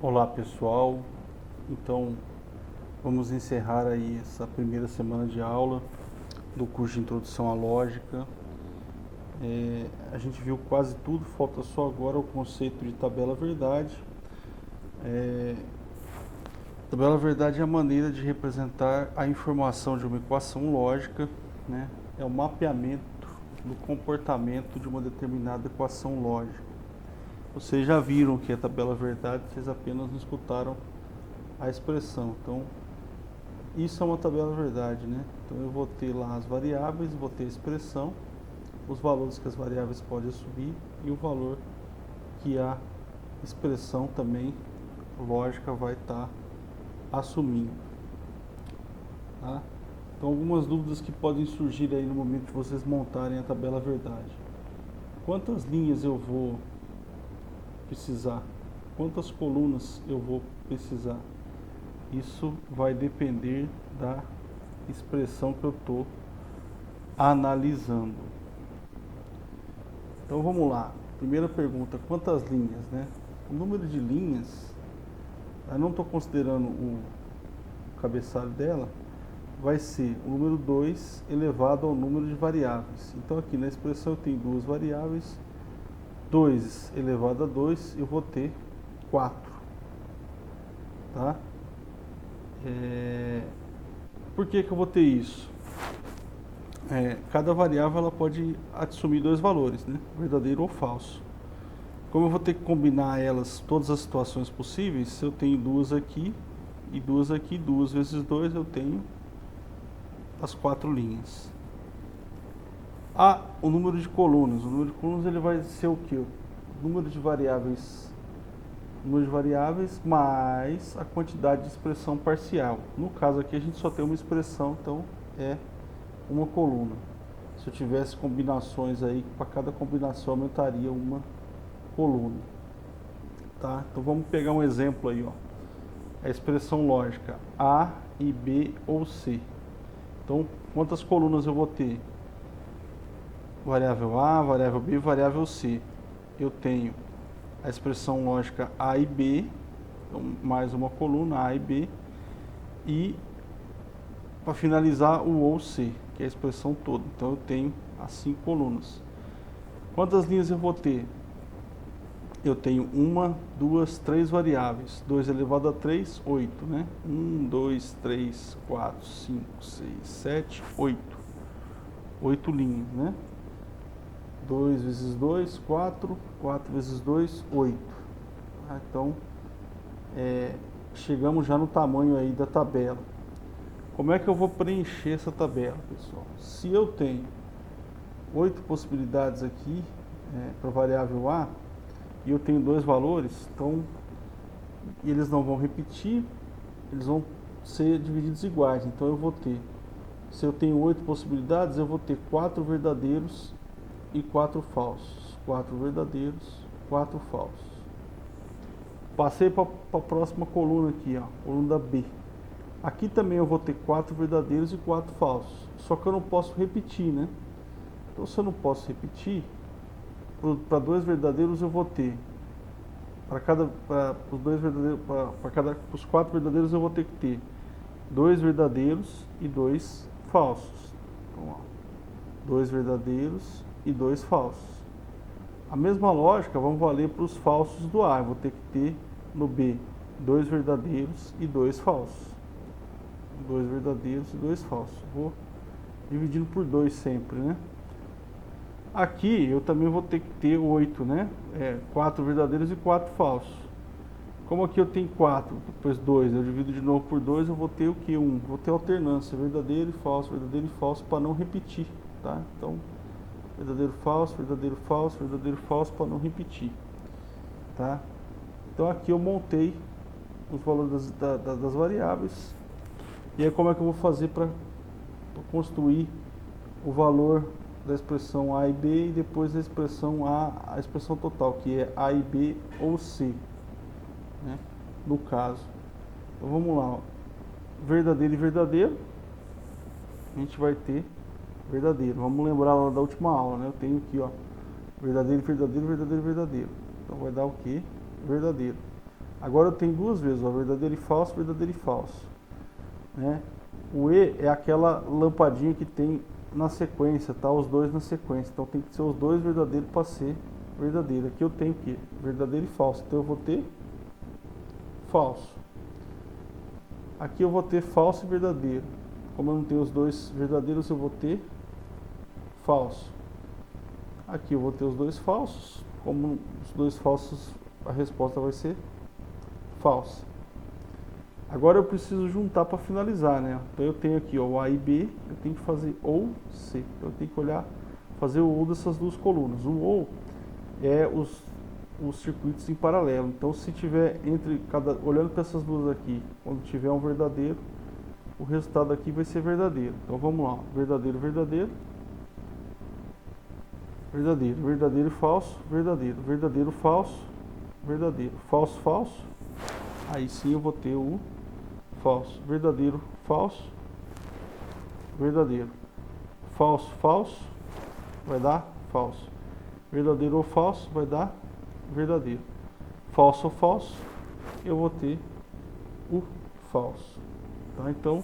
Olá pessoal, então vamos encerrar aí essa primeira semana de aula do curso de Introdução à Lógica. A gente viu quase tudo, falta só agora o conceito de tabela verdade. Tabela verdade é a maneira de representar a informação de uma equação lógica, né? É o mapeamento do comportamento de uma determinada equação lógica. Vocês já viram que é tabela verdade, vocês apenas não escutaram a expressão. Então, isso é uma tabela verdade, né? Então, eu vou ter lá as variáveis, vou ter a expressão, os valores que as variáveis podem assumir e o valor que a expressão também lógica vai estar assumindo. Tá? Então, algumas dúvidas que podem surgir aí no momento de vocês montarem a tabela verdade. Quantas linhas eu vou precisar? Quantas colunas eu vou precisar? Isso vai depender da expressão que eu estou analisando. Então vamos lá. Primeira pergunta, quantas linhas, né? O número de linhas, eu não estou considerando o cabeçalho dela, vai ser o número 2 elevado ao número de variáveis. Então aqui na expressão eu tenho duas variáveis, 2 elevado a 2, eu vou ter 4. Tá? Por que eu vou ter isso? Cada variável ela pode assumir dois valores, né? Verdadeiro ou falso. Como eu vou ter que combinar elas, todas as situações possíveis, se eu tenho duas aqui e duas aqui, 2 vezes 2, eu tenho as 4 linhas. O número de colunas. O número de colunas ele vai ser o quê? O número de variáveis mais a quantidade de expressão parcial. No caso aqui a gente só tem uma expressão, então é uma coluna. Se eu tivesse combinações aí, para cada combinação aumentaria uma coluna. Tá? Então vamos pegar um exemplo aí, ó. A expressão lógica A e B ou C. Então, quantas colunas eu vou ter? Variável A, variável B, variável C. Eu tenho a expressão lógica A e B, então mais uma coluna, A e B, e para finalizar o ou C, que é a expressão toda. Então eu tenho as 5 colunas. Quantas linhas eu vou ter? Eu tenho 1, 2, 3 variáveis. 2 elevado a 3, 8, né? 1, 2, 3, 4, 5, 6, 7, 8. 8 linhas, né? 2 vezes 2, 4. 4 vezes 2, 8. Então, chegamos já no tamanho aí da tabela. Como é que eu vou preencher essa tabela, pessoal? Se eu tenho 8 possibilidades aqui para a variável A, e eu tenho 2 valores, então eles não vão repetir, eles vão ser divididos iguais. Então eu vou ter, se eu tenho 8 possibilidades, eu vou ter 4 verdadeiros e 4 falsos. 4 verdadeiros, 4 falsos. Passei para a próxima coluna aqui, ó, coluna B. Aqui também eu vou ter 4 verdadeiros e 4 falsos. Só que eu não posso repetir, né? Então se eu não posso repetir, para 2 verdadeiros eu vou ter, para os 4 verdadeiros eu vou ter que ter 2 verdadeiros e 2 falsos. Então, 2 verdadeiros e 2 falsos. A mesma lógica vamos valer para os falsos do A. Eu vou ter que ter no B 2 verdadeiros e 2 falsos. 2 verdadeiros e 2 falsos. Vou dividindo por 2 sempre, né? Aqui eu também vou ter que ter 8, né? 4 verdadeiros e 4 falsos. Como aqui eu tenho 4, depois 2, eu divido de novo por 2, eu vou ter o que? 1. Vou ter alternância, verdadeiro e falso, para não repetir, tá? Então, verdadeiro, falso, para não repetir, tá? Então aqui eu montei os valores das variáveis. E aí como é que eu vou fazer para construir o valor da expressão A e B e depois a expressão a expressão total, que é A e B ou C, né? No caso. Então vamos lá, ó. Verdadeiro e verdadeiro, a gente vai ter verdadeiro. Vamos lembrar lá da última aula, né? Eu tenho aqui, ó, verdadeiro, verdadeiro, verdadeiro, verdadeiro. Então vai dar o que? Verdadeiro. Agora eu tenho duas vezes, ó, verdadeiro e falso, verdadeiro e falso, né? O E é aquela lampadinha que tem na sequência, tá? Os dois na sequência. Então tem que ser os dois verdadeiros para ser verdadeiro. Aqui eu tenho o quê? Verdadeiro e falso. Então eu vou ter falso. Aqui eu vou ter falso e verdadeiro. Como eu não tenho os dois verdadeiros, eu vou ter falso. Aqui eu vou ter os dois falsos. Como os dois falsos, a resposta vai ser falsa. Agora eu preciso juntar para finalizar, né? Então eu tenho aqui, ó, o A e B, eu tenho que fazer ou C. Então eu tenho que olhar, fazer o ou dessas duas colunas. O ou é os circuitos em paralelo. Então se tiver olhando para essas duas aqui, quando tiver um verdadeiro, o resultado aqui vai ser verdadeiro. Então vamos lá, verdadeiro, verdadeiro, verdadeiro, verdadeiro e falso, verdadeiro, verdadeiro, falso, verdadeiro, falso, falso. Aí sim eu vou ter o falso, verdadeiro, falso, verdadeiro, falso, falso, vai dar falso, verdadeiro ou falso, vai dar verdadeiro, falso ou falso, eu vou ter o falso, tá? Então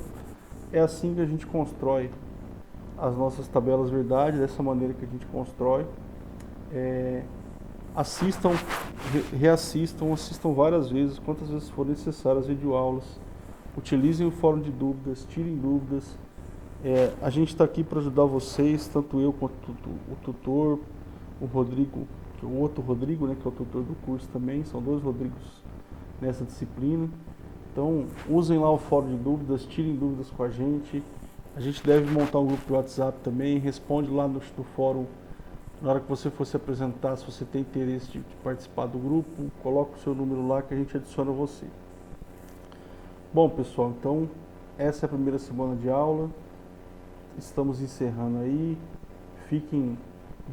é assim que a gente constrói as nossas tabelas verdade, dessa maneira que a gente constrói. Assistam, reassistam, assistam várias vezes, quantas vezes for necessário as videoaulas. Utilizem o fórum de dúvidas, tirem dúvidas. A gente está aqui para ajudar vocês, tanto eu quanto o tutor, o Rodrigo, que é o outro Rodrigo, né, que é o tutor do curso também. São dois Rodrigos nessa disciplina. Então, usem lá o fórum de dúvidas, tirem dúvidas com a gente. A gente deve montar um grupo de WhatsApp também. Responde lá no fórum. Na hora que você for se apresentar, se você tem interesse de participar do grupo, coloca o seu número lá que a gente adiciona você. Bom, pessoal, então essa é a primeira semana de aula. Estamos encerrando aí. Fiquem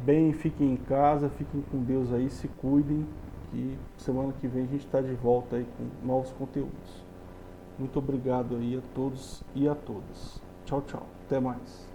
bem, fiquem em casa, fiquem com Deus aí, se cuidem, que semana que vem a gente está de volta aí com novos conteúdos. Muito obrigado aí a todos e a todas. Tchau, tchau. Até mais.